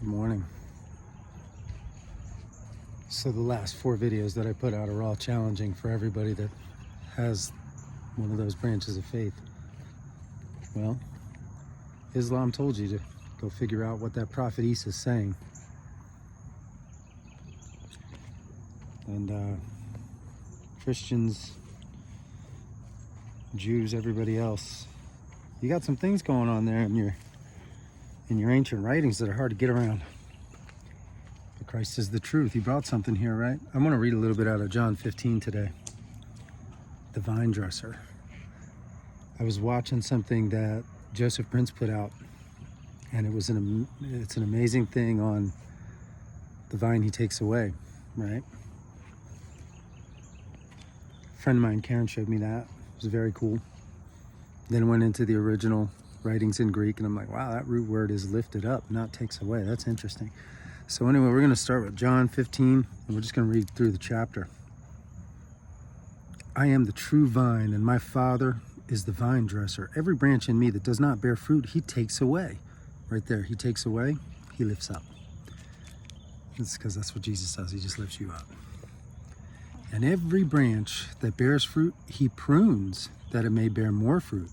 Good morning. So the last 4 videos that I put out are all challenging for everybody that has one of those branches of faith. Well, Islam told you to go figure out what that Prophet Isa is saying. And Christians, Jews, everybody else, you got some things going on there in your ancient writings that are hard to get around. But Christ is the truth. He brought something here, right? I'm going to read a little bit out of John 15 today. The vine dresser. I was watching something that Joseph Prince put out, and it's an amazing thing on the vine he takes away, right? A friend of mine, Karen, showed me that. It was very cool. Then went into the original writings in Greek, and I'm like, wow, that root word is lifted up, not takes away. That's interesting. So anyway, we're going to start with John 15, and we're just going to read through the chapter. I am the true vine, and my Father is the vine dresser. Every branch in me that does not bear fruit, he takes away. Right there, he takes away, he lifts up. It's because that's what Jesus does. He just lifts you up. And every branch that bears fruit, he prunes, that it may bear more fruit.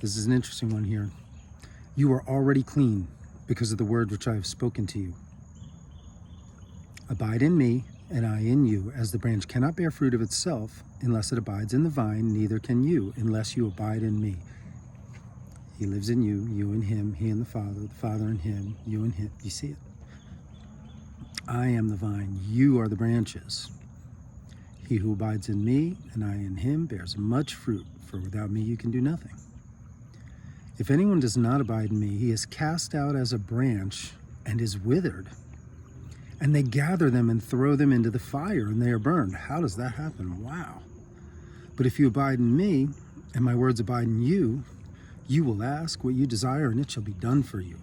This is an interesting one here. You are already clean because of the word which I have spoken to you. Abide in me, and I in you. As the branch cannot bear fruit of itself unless it abides in the vine, neither can you unless you abide in me. He lives in you, you in him, he in the Father in him, you in him. You see it? I am the vine, you are the branches. He who abides in me, and I in him, bears much fruit, for without me you can do nothing. If anyone does not abide in me, he is cast out as a branch and is withered. And they gather them and throw them into the fire, and they are burned. How does that happen? Wow. But if you abide in me, and my words abide in you, you will ask what you desire, and it shall be done for you.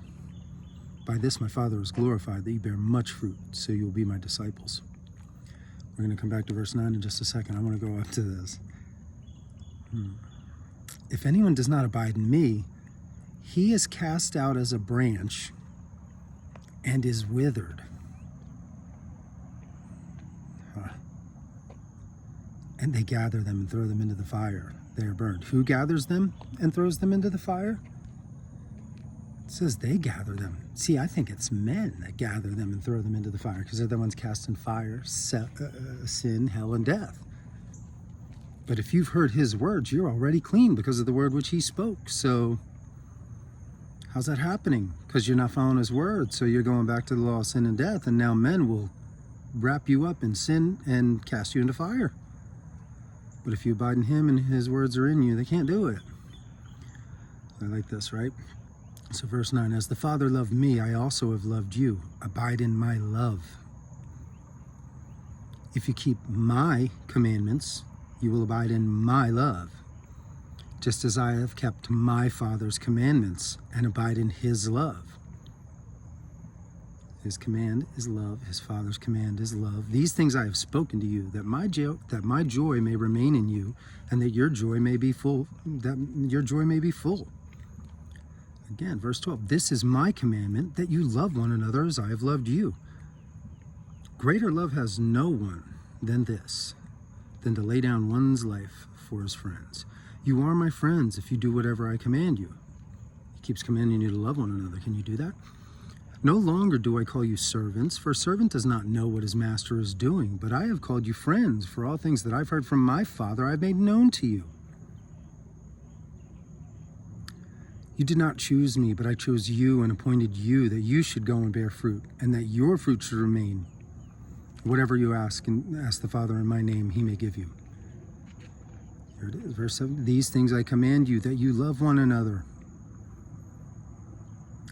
By this my Father is glorified, that you bear much fruit, so you will be my disciples. We're going to come back to verse 9 in just a second. I want to go up to this. If anyone does not abide in me, he is cast out as a branch and is withered. And they gather them and throw them into the fire. They are burned. Who gathers them and throws them into the fire? It says they gather them. See, I think it's men that gather them and throw them into the fire, because they're the ones cast in fire, sin, hell, and death. But if you've heard his words, you're already clean because of the word which he spoke. So how's that happening? Because you're not following his word. So you're going back to the law of sin and death, and now men will wrap you up in sin and cast you into fire. But if you abide in him and his words are in you, they can't do it. I like this, right? So verse 9, as the Father loved me, I also have loved you. Abide in my love. If you keep my commandments, you will abide in my love, just as I have kept my Father's commandments and abide in his love. His command is love. His Father's command is love. These things I have spoken to you, that my joy may remain in you, and that your joy may be full. Again, verse 12, this is my commandment, that you love one another as I have loved you. Greater love has no one than this, than to lay down one's life for his friends. You are my friends if you do whatever I command you. He keeps commanding you to love one another. Can you do that? No longer do I call you servants, for a servant does not know what his master is doing, but I have called you friends, for all things that I've heard from my Father I have made known to you. You did not choose me, but I chose you and appointed you that you should go and bear fruit, and that your fruit should remain. Whatever you ask the Father in my name, he may give you. Here it is, verse 7. These things I command you, that you love one another.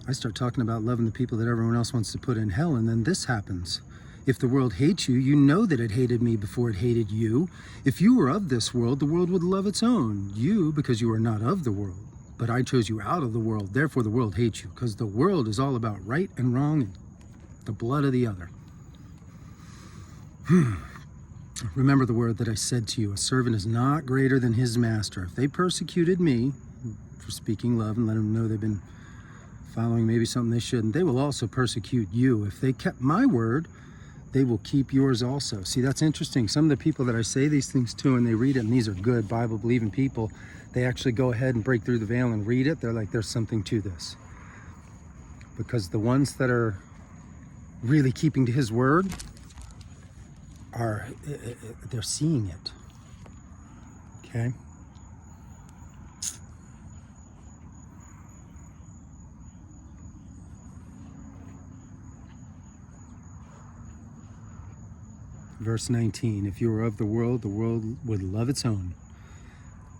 I start talking about loving the people that everyone else wants to put in hell, and then this happens. If the world hates you, you know that it hated me before it hated you. If you were of this world, the world would love its own. You, because you are not of the world. But I chose you out of the world, therefore the world hates you, because the world is all about right and wrong and the blood of the other. Remember the word that I said to you, a servant is not greater than his master. If they persecuted me for speaking love and let them know they've been following maybe something they shouldn't, they will also persecute you. If they kept my word, they will keep yours also. See, that's interesting. Some of the people that I say these things to, and they read it, and these are good Bible-believing people, they actually go ahead and break through the veil and read it. They're like, there's something to this. Because the ones that are really keeping to his word they're seeing it. Okay? Verse 19, if you were of the world would love its own.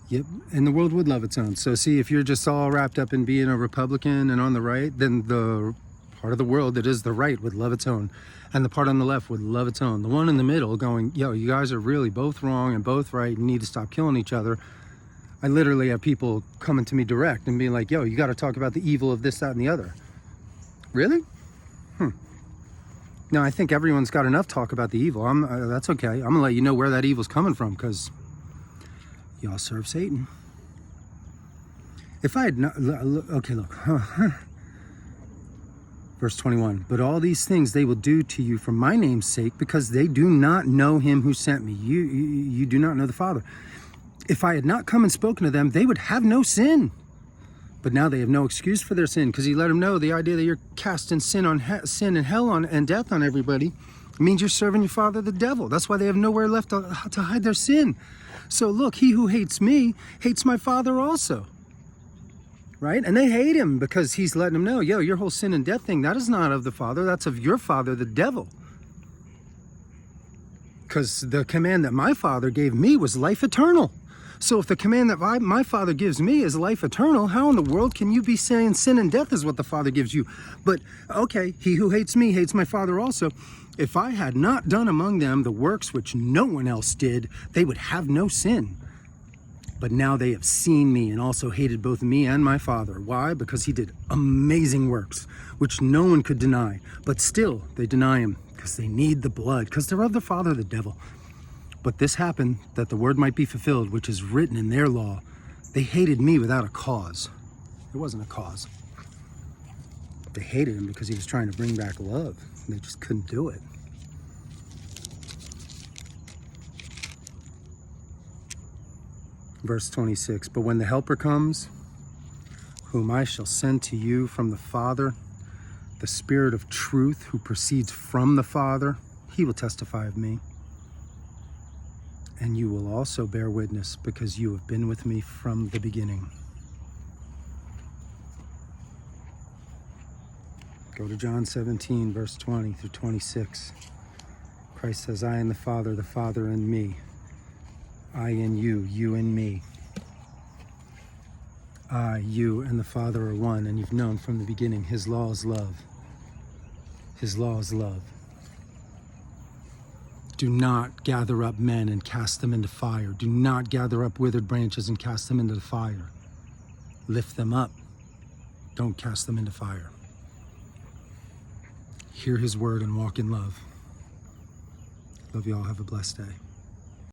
Yep, and the world would love its own. So see, if you're just all wrapped up in being a Republican and on the right, then the part of the world that is the right would love its own. And the part on the left would love its own. The one in the middle going, yo, you guys are really both wrong and both right. You need to stop killing each other. I literally have people coming to me direct and being like, yo, you got to talk about the evil of this, that, and the other. Really? No, I think everyone's got enough talk about the evil. That's okay. I'm going to let you know where that evil's coming from, because y'all serve Satan. If I had not... Okay, look. Verse 21, but all these things they will do to you for my name's sake, because they do not know him who sent me. You do not know the Father. If I had not come and spoken to them, they would have no sin. But now they have no excuse for their sin, because he let them know the idea that you're casting sin and hell on and death on everybody means you're serving your father, the devil. That's why they have nowhere left to hide their sin. So look, he who hates me hates my Father also. Right? And they hate him because he's letting them know, yo, your whole sin and death thing, that is not of the Father, that's of your father, the devil. Because the command that my Father gave me was life eternal. So if the command that my Father gives me is life eternal, how in the world can you be saying sin and death is what the Father gives you? But, okay, he who hates me hates my Father also. If I had not done among them the works which no one else did, they would have no sin. But now they have seen me and also hated both me and my Father. Why? Because he did amazing works, which no one could deny. But still, they deny him, because they need the blood, because they're of the father, the devil. But this happened that the word might be fulfilled, which is written in their law. They hated me without a cause. There wasn't a cause. They hated him because he was trying to bring back love. And they just couldn't do it. Verse 26, but when the Helper comes, whom I shall send to you from the Father, the Spirit of truth who proceeds from the Father, he will testify of me. And you will also bear witness, because you have been with me from the beginning. Go to John 17, verse 20 through 26. Christ says, I and the Father in me. I in you, you in me. I, you, and the Father are one, and you've known from the beginning his law is love. His law is love. Do not gather up men and cast them into fire. Do not gather up withered branches and cast them into the fire. Lift them up. Don't cast them into fire. Hear his word and walk in love. Love you all. Have a blessed day.